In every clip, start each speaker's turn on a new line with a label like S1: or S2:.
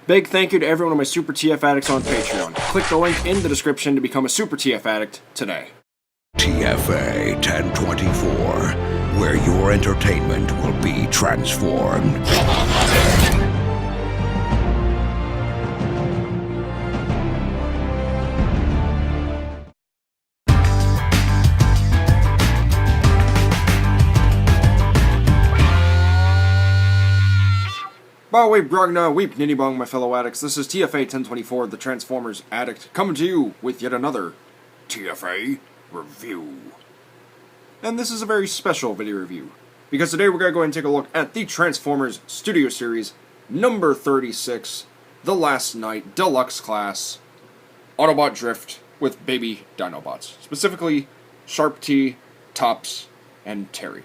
S1: Big thank you to everyone of my Super TF Addicts on Patreon. Click the link in the description to become a Super TF Addict today.
S2: TFA 1024, where your entertainment will be transformed.
S1: Ba weep grogna weep nitty bong, my fellow addicts. This is TFA 1024, the Transformers Addict, coming to you with yet another TFA review. And this is a very special video review, because today we're going to go ahead and take a look at the Transformers Studio Series number 36, The Last Night Deluxe Class Autobot Drift with baby Dinobots. Specifically, Sharp T, Tops, and Terry.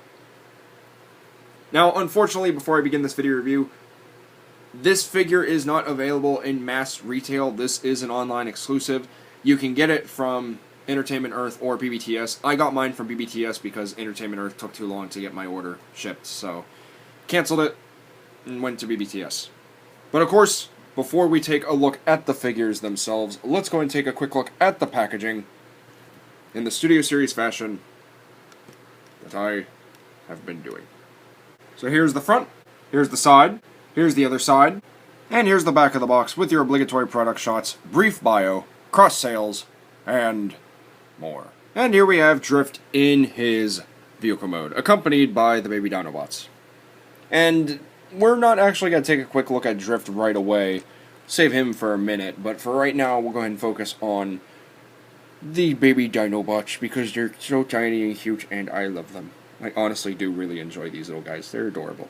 S1: Now, unfortunately, before I begin this video review, this figure is not available in mass retail. This is an online exclusive. You can get it from Entertainment Earth or BBTS. I got mine from BBTS because Entertainment Earth took too long to get my order shipped, so canceled it and went to BBTS. But of course, before we take a look at the figures themselves, let's go and take a quick look at the packaging in the Studio Series fashion that I have been doing. So here's the front, here's the side, here's the other side, and here's the back of the box with your obligatory product shots, brief bio, cross sales, and more. And here we have Drift in his vehicle mode, accompanied by the baby Dinobots. And we're not actually going to take a quick look at Drift right away, save him for a minute, but for right now we'll go ahead and focus on the baby Dinobots because they're so tiny and cute and I love them. I honestly do really enjoy these little guys, they're adorable.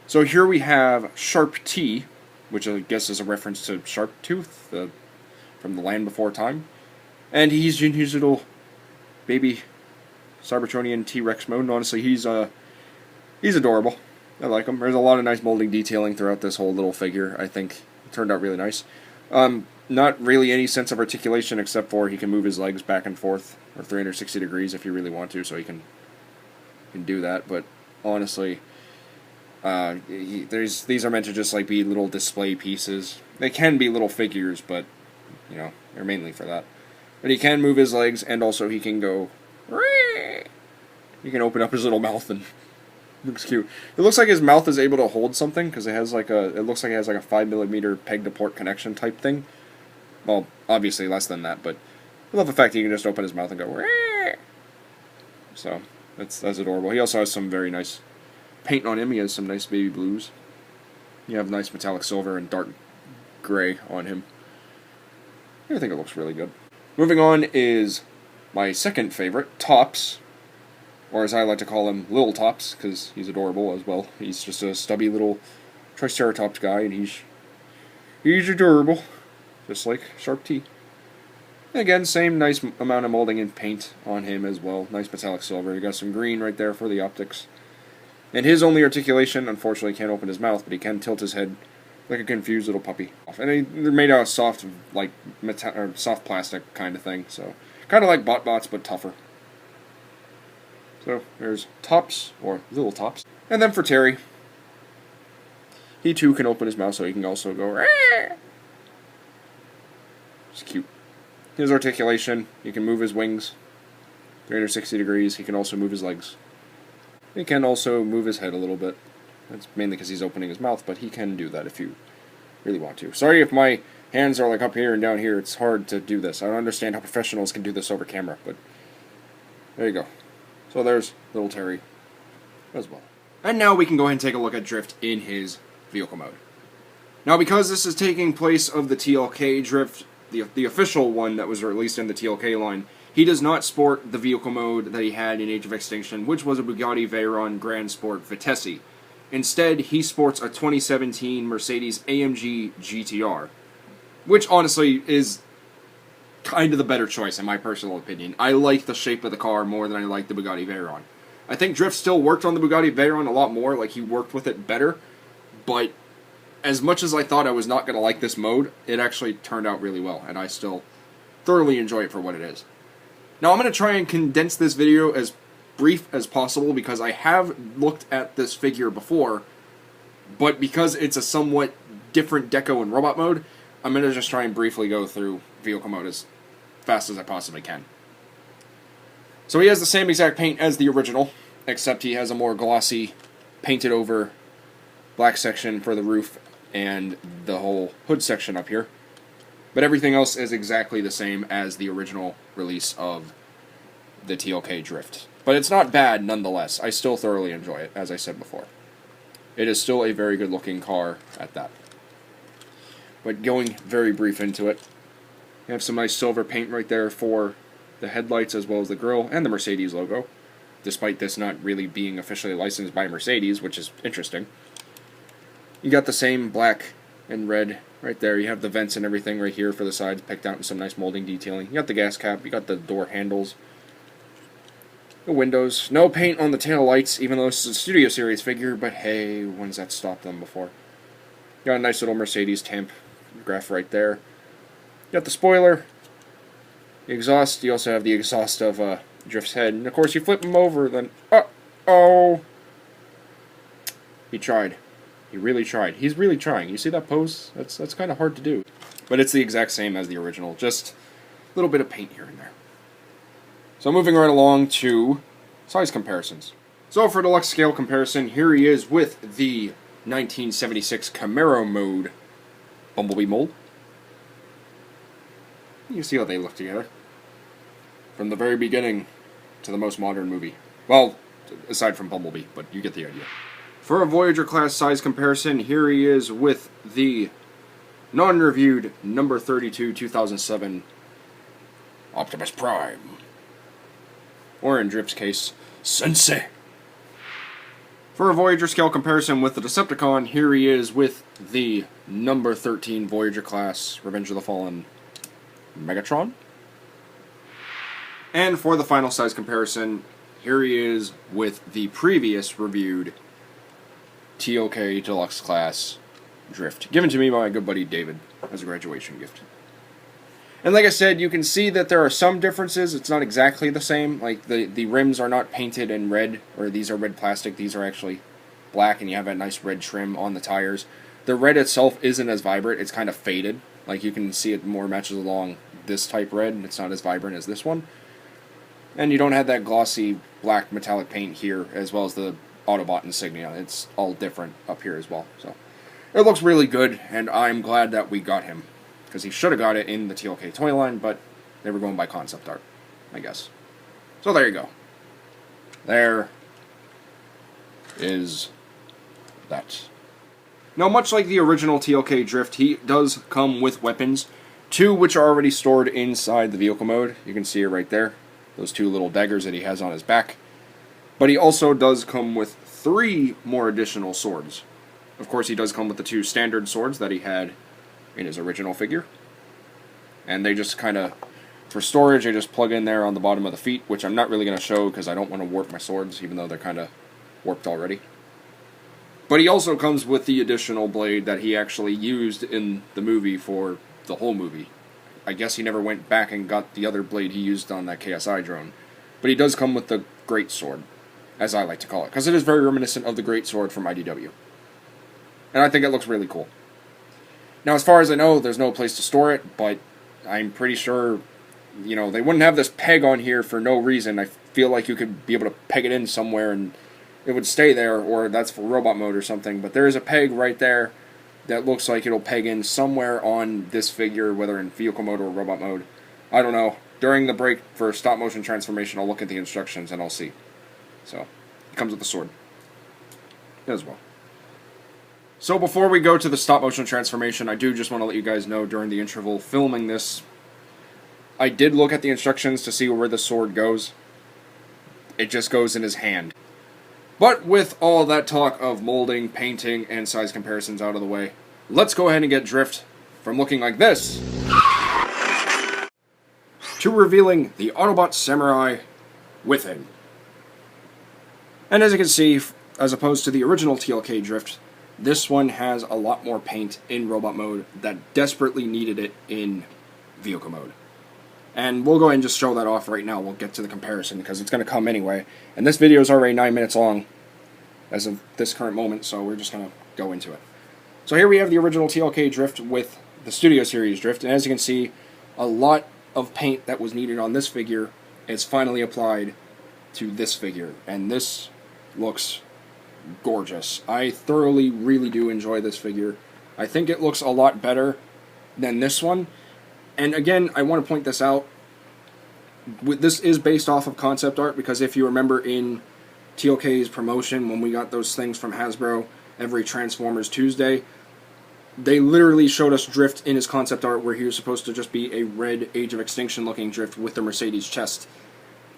S1: So here we have Sharp T, which I guess is a reference to Sharp Tooth from the Land Before Time. And he's in his little baby Cybertronian T-Rex mode. And honestly, he's adorable. I like him. There's a lot of nice molding detailing throughout this whole little figure. I think it turned out really nice. Not really any sense of articulation except for he can move his legs back and forth, or 360 degrees if you really want to, so he can do that. But honestly, these are meant to just like be little display pieces. They can be little figures, but you know, they're mainly for that. But he can move his legs, and also he can go. He can open up his little mouth, and it looks cute. It looks like his mouth is able to hold something because it has like a. It looks like it has like a 5mm peg to port connection type thing. Well, obviously less than that, but I love the fact that he can just open his mouth and go. So that's adorable. He also has some very nice paint on him. He has some nice baby blues. You have nice metallic silver and dark gray on him. I think it looks really good. Moving on is my second favorite, Tops, or as I like to call him, Little Tops, because he's adorable as well. He's just a stubby little Triceratops guy, and he's adorable, just like Sharp T. And again, same nice amount of molding and paint on him as well. Nice metallic silver. You got some green right there for the optics. And his only articulation, unfortunately, can't open his mouth, but he can tilt his head like a confused little puppy. And they're made out of soft, like soft plastic kind of thing. So kind of like BotBots, but tougher. So there's Tops, or Little Tops. And then for Terry, he too can open his mouth, so he can also go. It's cute. His articulation, he can move his wings 360 degrees. He can also move his legs. He can also move his head a little bit. That's mainly because he's opening his mouth, but he can do that if you really want to. Sorry if my hands are like up here and down here. It's hard to do this. I don't understand how professionals can do this over camera, but there you go. So there's little Terry as well. And now we can go ahead and take a look at Drift in his vehicle mode. Now, because this is taking place of the TLK Drift, the official one that was released in the TLK line, he does not sport the vehicle mode that he had in Age of Extinction, which was a Bugatti Veyron Grand Sport Vitesse. Instead, he sports a 2017 Mercedes AMG GTR, which honestly is kind of the better choice in my personal opinion. I like the shape of the car more than I like the Bugatti Veyron. I think Drift still worked on the Bugatti Veyron a lot more, like he worked with it better, but as much as I thought I was not going to like this mode, it actually turned out really well, and I still thoroughly enjoy it for what it is. Now I'm going to try and condense this video as brief as possible because I have looked at this figure before, but because it's a somewhat different deco in robot mode, I'm going to just try and briefly go through vehicle mode as fast as I possibly can. So he has the same exact paint as the original, except he has a more glossy, painted over black section for the roof and the whole hood section up here. But everything else is exactly the same as the original release of the TLK Drift. But it's not bad nonetheless. I still thoroughly enjoy it, as I said before. It is still a very good looking car at that. But going very brief into it, you have some nice silver paint right there for the headlights as well as the grille and the Mercedes logo, despite this not really being officially licensed by Mercedes, which is interesting. You got the same black and red right there. You have the vents and everything right here for the sides picked out in some nice molding detailing. You got the gas cap, you got the door handles, the windows. No paint on the tail lights, even though this is a Studio Series figure, but hey, when's that stopped them before? You got a nice little Mercedes temp graph right there. You got the spoiler, the exhaust. You also have the exhaust of Drift's head. And of course, you flip him over, then uh-oh! He tried. He really tried. He's really trying. You see that pose? That's kind of hard to do. But it's the exact same as the original, just a little bit of paint here and there. So moving right along to size comparisons. So for deluxe scale comparison, here he is with the 1976 Camaro mode Bumblebee mold. You see how they look together. From the very beginning to the most modern movie. Well, aside from Bumblebee, but you get the idea. For a Voyager class size comparison, here he is with the non-reviewed number 32 2007 Optimus Prime. Or in Drift's case, Sensei. For a Voyager scale comparison with the Decepticon, here he is with the number 13 Voyager class Revenge of the Fallen Megatron. And for the final size comparison, here he is with the previous reviewed TLK Deluxe Class Drift, given to me by my good buddy David as a graduation gift. And like I said, you can see that there are some differences. It's not exactly the same. Like, the rims are not painted in red, or these are red plastic. These are actually black, and you have a nice red trim on the tires. The red itself isn't as vibrant. It's kind of faded. Like, you can see it more matches along this type red, and it's not as vibrant as this one. And you don't have that glossy black metallic paint here, as well as the Autobot insignia. It's all different up here as well. So it looks really good, and I'm glad that we got him, because he should have got it in the TLK toy line, but they were going by concept art, I guess. So there you go. There is that. Now, much like the original TLK Drift, he does come with weapons, two which are already stored inside the vehicle mode. You can see it right there. Those two little daggers that he has on his back. But he also does come with 3 more additional swords. Of course, he does come with the 2 standard swords that he had in his original figure. And they just kind of, for storage, they just plug in there on the bottom of the feet, which I'm not really going to show because I don't want to warp my swords, even though they're kind of warped already. But he also comes with the additional blade that he actually used in the movie for the whole movie. I guess he never went back and got the other blade he used on that KSI drone. But he does come with the Great Sword, as I like to call it, because it is very reminiscent of the Great Sword from IDW. And I think it looks really cool. Now, as far as I know, there's no place to store it, but I'm pretty sure, you know, they wouldn't have this peg on here for no reason. I feel like you could be able to peg it in somewhere and it would stay there, or that's for robot mode or something. But there is a peg right there that looks like it'll peg in somewhere on this figure, whether in vehicle mode or robot mode. I don't know. During the break for stop motion transformation, I'll look at the instructions and I'll see. So, it comes with the sword as well. So before we go to the stop motion transformation, I do just want to let you guys know during the interval filming this, I did look at the instructions to see where the sword goes. It just goes in his hand. But with all that talk of molding, painting, and size comparisons out of the way, let's go ahead and get Drift from looking like this to revealing the Autobot Samurai within. And as you can see, as opposed to the original TLK Drift, this one has a lot more paint in robot mode that desperately needed it in vehicle mode. And we'll go ahead and just show that off right now. We'll get to the comparison because it's going to come anyway. And this video is already 9 minutes long as of this current moment, so we're just going to go into it. So here we have the original TLK Drift with the Studio Series Drift, and as you can see, a lot of paint that was needed on this figure is finally applied to this figure, and this looks gorgeous. I thoroughly, really do enjoy this figure. I think it looks a lot better than this one, and again, I want to point this out. This is based off of concept art, because if you remember in TLK's promotion, when we got those things from Hasbro every Transformers Tuesday, they literally showed us Drift in his concept art where he was supposed to just be a red Age of Extinction looking Drift with the Mercedes chest.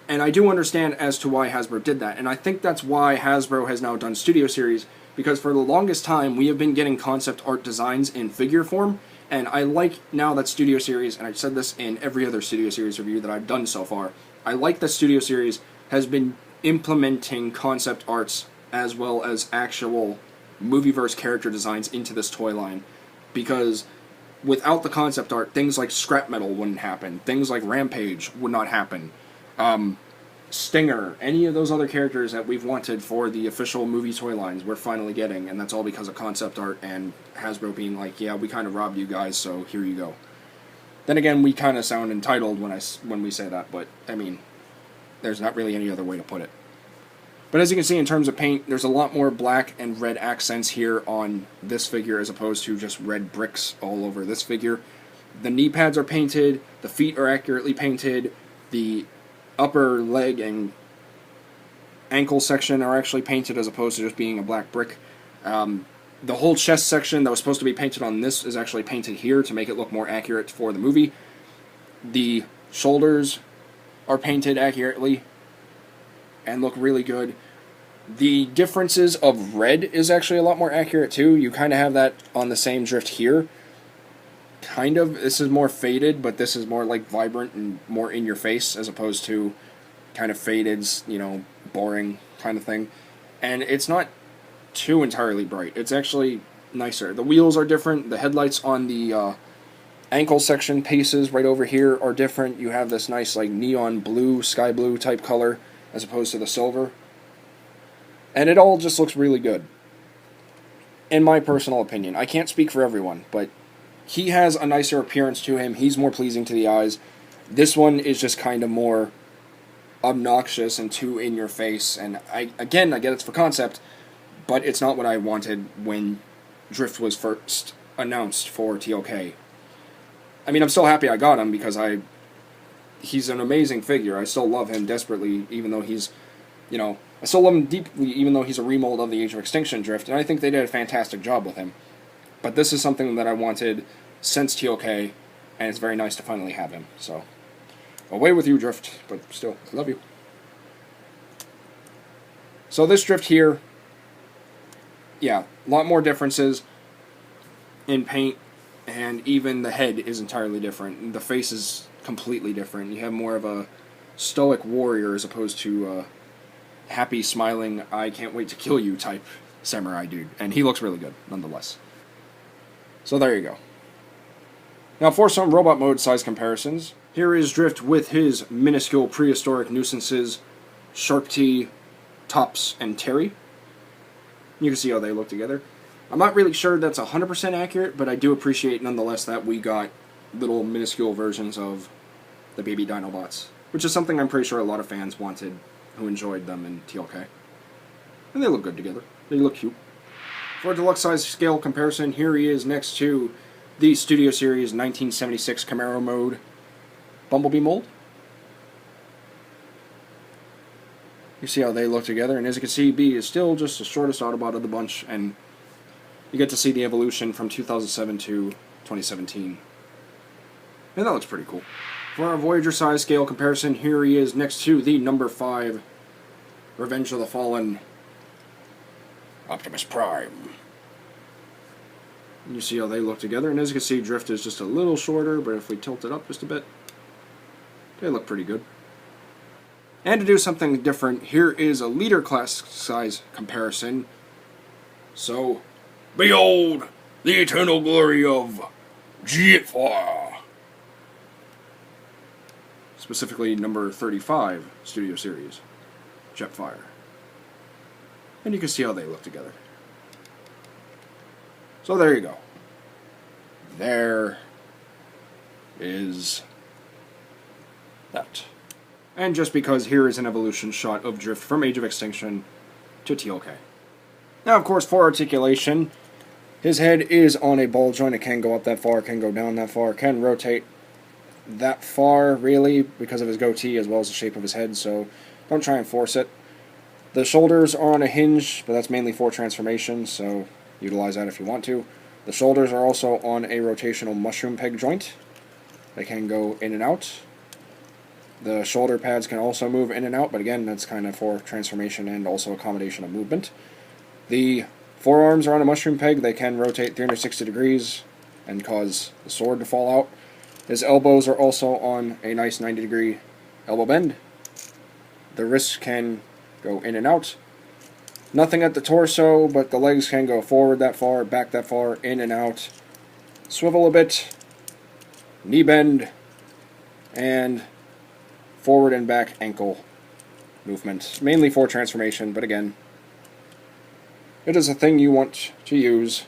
S1: And I do understand as to why Hasbro did that, and I think that's why Hasbro has now done Studio Series, because for the longest time we have been getting concept art designs in figure form, and I like now that Studio Series, and I've said this in every other Studio Series review that I've done so far, I like that Studio Series has been implementing concept arts as well as actual Movieverse character designs into this toy line, because without the concept art, things like Scrap Metal wouldn't happen, things like Rampage would not happen, Stinger, any of those other characters that we've wanted for the official movie toy lines, we're finally getting, and that's all because of concept art and Hasbro being like, yeah, we kind of robbed you guys, so here you go. Then again, we kind of sound entitled when we say that, but, I mean, there's not really any other way to put it. But as you can see, in terms of paint, there's a lot more black and red accents here on this figure as opposed to just red bricks all over this figure. The knee pads are painted, the feet are accurately painted, the upper leg and ankle section are actually painted as opposed to just being a black brick. The whole chest section that was supposed to be painted on this is actually painted here to make it look more accurate for the movie. The shoulders are painted accurately and look really good. The differences of red is actually a lot more accurate too. You kind of have that on the same Drift here. Kind of. This is more faded, but this is more like vibrant and more in your face as opposed to kind of faded, you know, boring kind of thing. And it's not too entirely bright. It's actually nicer. The wheels are different. The headlights on the ankle section pieces right over here are different. You have this nice like neon blue, sky blue type color as opposed to the silver. And it all just looks really good. In my personal opinion. I can't speak for everyone, but he has a nicer appearance to him. He's more pleasing to the eyes. This one is just kind of more obnoxious and too in your face. And I get it's for concept, but it's not what I wanted when Drift was first announced for TLK. I mean, I'm still happy I got him because he's an amazing figure. I still love him desperately, even though he's, you know, I still love him deeply, even though he's a remold of the Age of Extinction Drift, and I think they did a fantastic job with him. But this is something that I wanted since TLK, and it's very nice to finally have him. So, away with you, Drift, but still, I love you. So this Drift here, yeah, a lot more differences in paint, and even the head is entirely different. The face is completely different. You have more of a stoic warrior as opposed to happy, smiling, I can't wait to kill you type samurai dude. And he looks really good, nonetheless. So there you go. Now for some robot mode size comparisons, here is Drift with his minuscule prehistoric nuisances, Sharp T, Tops, and Terry. You can see how they look together. I'm not really sure that's 100% accurate, but I do appreciate nonetheless that we got little minuscule versions of the baby Dinobots, which is something I'm pretty sure a lot of fans wanted who enjoyed them in TLK. And they look good together. They look cute. For a deluxe size scale comparison, here he is next to the Studio Series 1976 Camaro mode Bumblebee mold. You see how they look together, and as you can see, B is still just the shortest Autobot of the bunch, and you get to see the evolution from 2007 to 2017. And that looks pretty cool. For our Voyager size scale comparison, here he is next to the number 5 Revenge of the Fallen Optimus Prime. And you see how they look together, and as you can see, Drift is just a little shorter, but if we tilt it up just a bit, they look pretty good. And to do something different, here is a leader class size comparison. So, behold the eternal glory of Jetfire. Specifically number 35 Studio Series, Jetfire. And you can see how they look together. So there you go. There is that. And just because here is an evolution shot of Drift from Age of Extinction to TLK. Now, of course, for articulation, his head is on a ball joint. It can go up that far, can go down that far, can rotate that far, really, because of his goatee as well as the shape of his head, so don't try and force it. The shoulders are on a hinge, but that's mainly for transformation, so utilize that if you want to. The shoulders are also on a rotational mushroom peg joint. They can go in and out. The shoulder pads can also move in and out, but again, that's kind of for transformation and also accommodation of movement. The forearms are on a mushroom peg. They can rotate 360 degrees and cause the sword to fall out. His elbows are also on a nice 90-degree elbow bend. The wrists can go in and out. Nothing at the torso, but the legs can go forward that far, back that far, in and out. Swivel a bit. Knee bend. And forward and back ankle movement. Mainly for transformation, but again, it is a thing you want to use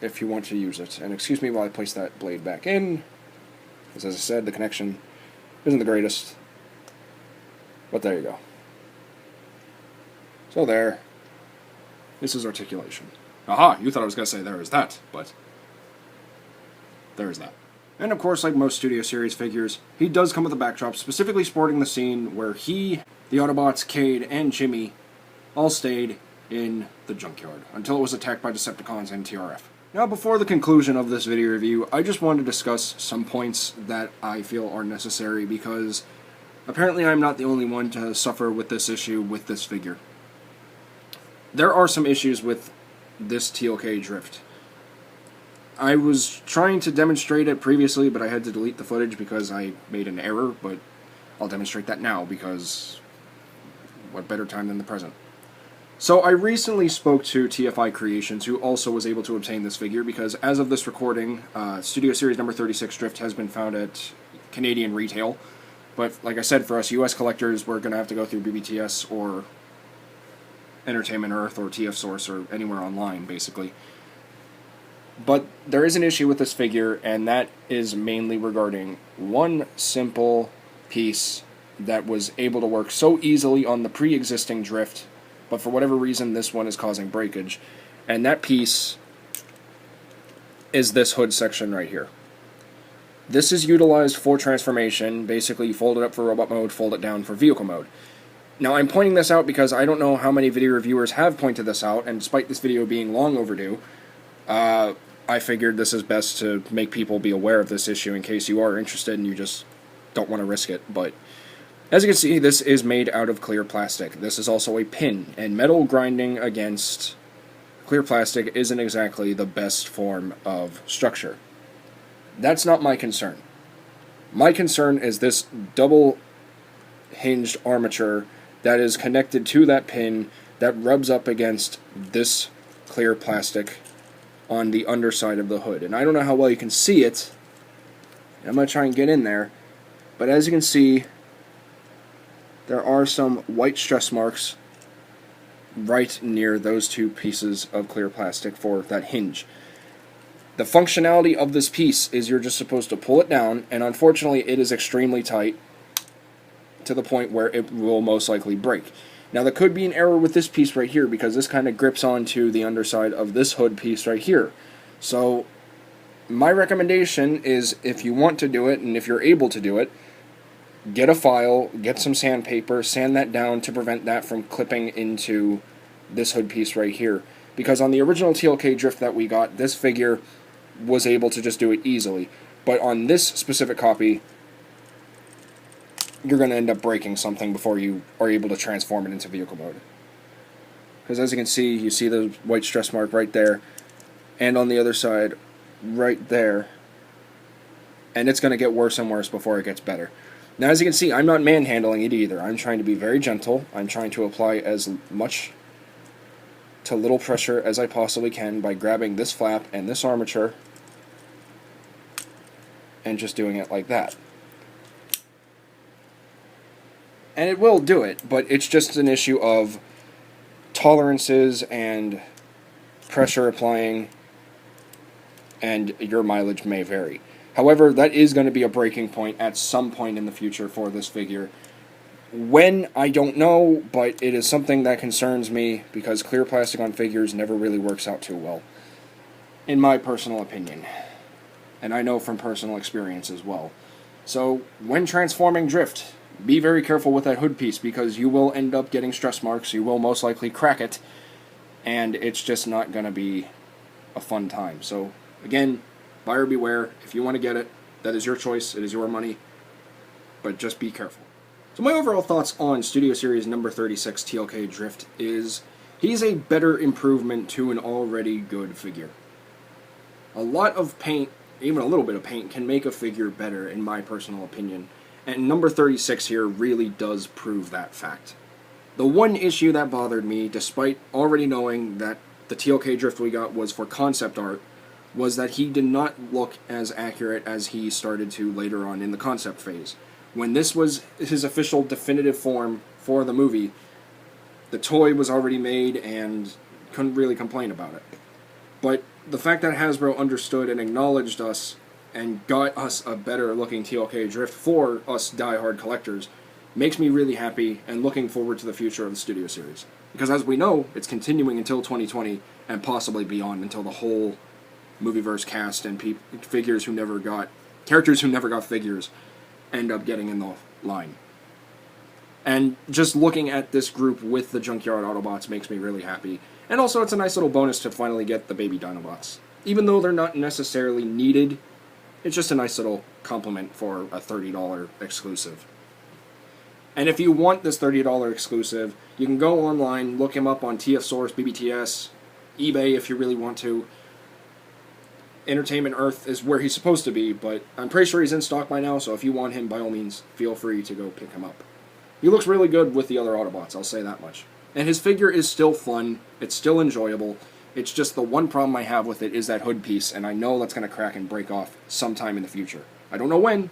S1: if you want to use it. And excuse me while I place that blade back in, because as I said, the connection isn't the greatest. But there you go. So there. This is articulation. Aha, you thought I was going to say there is that, but there is that. And of course, like most Studio Series figures, he does come with a backdrop, specifically sporting the scene where he, the Autobots, Cade, and Jimmy all stayed in the junkyard until it was attacked by Decepticons and TRF. Now, before the conclusion of this video review, I just wanted to discuss some points that I feel are necessary because apparently I'm not the only one to suffer with this issue with this figure. There are some issues with this TLK Drift. I was trying to demonstrate it previously, but I had to delete the footage because I made an error, but I'll demonstrate that now because what better time than the present. So I recently spoke to TFA Creations, who also was able to obtain this figure, because as of this recording, Studio Series number 36 Drift has been found at Canadian retail. But like I said, for us US collectors, we're going to have to go through BBTS or Entertainment Earth or TF Source or anywhere online, basically. But there is an issue with this figure, and that is mainly regarding one simple piece that was able to work so easily on the pre-existing Drift, but for whatever reason this one is causing breakage. And that piece is this hood section right here. This is utilized for transformation. Basically, you fold it up for robot mode, fold it down for vehicle mode. Now, I'm pointing this out because I don't know how many video reviewers have pointed this out, and despite this video being long overdue, I figured this is best to make people be aware of this issue in case you are interested and you just don't want to risk it. But as you can see, this is made out of clear plastic. This is also a pin, and metal grinding against clear plastic isn't exactly the best form of structure. That's not my concern. My concern is this double hinged armature that is connected to that pin that rubs up against this clear plastic on the underside of the hood. And I don't know how well you can see it. I'm going to try and get in there. But as you can see, there are some white stress marks right near those two pieces of clear plastic for that hinge. The functionality of this piece is you're just supposed to pull it down, and unfortunately it is extremely tight to the point where it will most likely break. Now, there could be an error with this piece right here because this kind of grips onto the underside of this hood piece right here. So, my recommendation is if you want to do it, and if you're able to do it, get a file, get some sandpaper, sand that down to prevent that from clipping into this hood piece right here. Because on the original TLK Drift that we got, this figure was able to just do it easily. But on this specific copy, you're going to end up breaking something before you are able to transform it into vehicle mode. Because as you can see, you see the white stress mark right there, and on the other side, right there, and it's going to get worse and worse before it gets better. Now, as you can see, I'm not manhandling it either. I'm trying to be very gentle. I'm trying to apply as much to little pressure as I possibly can by grabbing this flap and this armature and just doing it like that. And it will do it, but it's just an issue of tolerances and pressure applying, and your mileage may vary. However, that is going to be a breaking point at some point in the future for this figure. When, I don't know, but it is something that concerns me because clear plastic on figures never really works out too well, in my personal opinion. And I know from personal experience as well. So, when transforming Drift, be very careful with that hood piece because you will end up getting stress marks, you will most likely crack it, and it's just not going to be a fun time. So, again, buyer beware. If you want to get it, that is your choice, it is your money, but just be careful. So my overall thoughts on Studio Series number 36 TLK Drift is he's a better improvement to an already good figure. A lot of paint, even a little bit of paint, can make a figure better in my personal opinion, and number 36 here really does prove that fact. The one issue that bothered me, despite already knowing that the TLK Drift we got was for concept art, was that he did not look as accurate as he started to later on in the concept phase. When this was his official definitive form for the movie, the toy was already made and couldn't really complain about it. But the fact that Hasbro understood and acknowledged us and got us a better looking TLK Drift for us diehard collectors makes me really happy and looking forward to the future of the Studio Series. Because as we know, it's continuing until 2020 and possibly beyond until the whole Movieverse cast and characters who never got figures end up getting in the line. And just looking at this group with the Junkyard Autobots makes me really happy. And also it's a nice little bonus to finally get the baby Dinobots. Even though they're not necessarily needed, it's just a nice little compliment for a $30 exclusive. And if you want this $30 exclusive, you can go online, look him up on TF Source, BBTS, eBay if you really want to. Entertainment Earth is where he's supposed to be, but I'm pretty sure he's in stock by now, so if you want him, by all means, feel free to go pick him up. He looks really good with the other Autobots, I'll say that much. And his figure is still fun, it's still enjoyable, it's just the one problem I have with it is that hood piece, and I know that's going to crack and break off sometime in the future. I don't know when,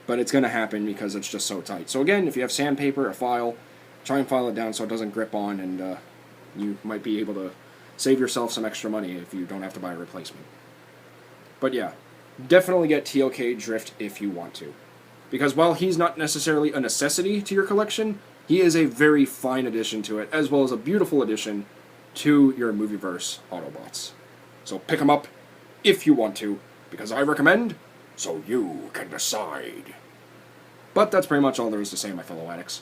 S1: but it's going to happen because it's just so tight. So again, if you have sandpaper, a file, try and file it down so it doesn't grip on, and you might be able to save yourself some extra money if you don't have to buy a replacement. But yeah, definitely get TLK Drift if you want to. Because while he's not necessarily a necessity to your collection, he is a very fine addition to it, as well as a beautiful addition to your Movieverse Autobots. So pick him up if you want to, because I recommend, so you can decide. But that's pretty much all there is to say, my fellow addicts.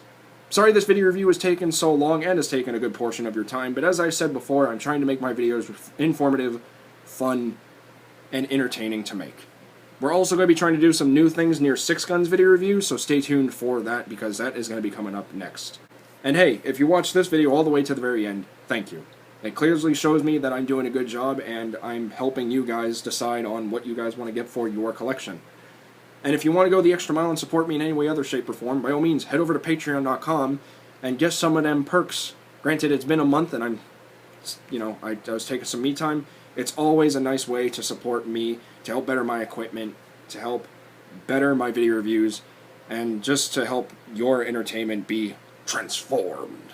S1: Sorry this video review has taken so long and has taken a good portion of your time, but as I said before, I'm trying to make my videos informative, fun, and entertaining to make. We're also going to be trying to do some new things near Six Guns video review, so stay tuned for that because that is going to be coming up next. And hey, if you watched this video all the way to the very end, thank you. It clearly shows me that I'm doing a good job and I'm helping you guys decide on what you guys want to get for your collection. And if you want to go the extra mile and support me in any way, other shape, or form, by all means, head over to patreon.com and get some of them perks. Granted, it's been a month and I was taking some me time. It's always a nice way to support me, to help better my equipment, to help better my video reviews, and just to help your entertainment be transformed.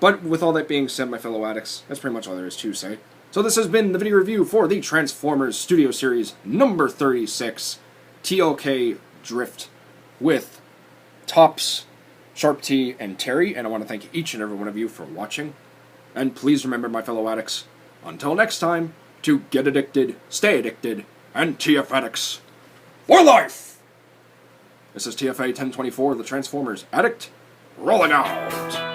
S1: But with all that being said, my fellow addicts, that's pretty much all there is to say. So this has been the video review for the Transformers Studio Series number 36, TLK Drift, with Tops, Sharp T, and Terry, and I want to thank each and every one of you for watching. And please remember, my fellow addicts, until next time, to get addicted, stay addicted, and TF addicts for life! This is TFA 1024, the Transformers Addict, rolling out!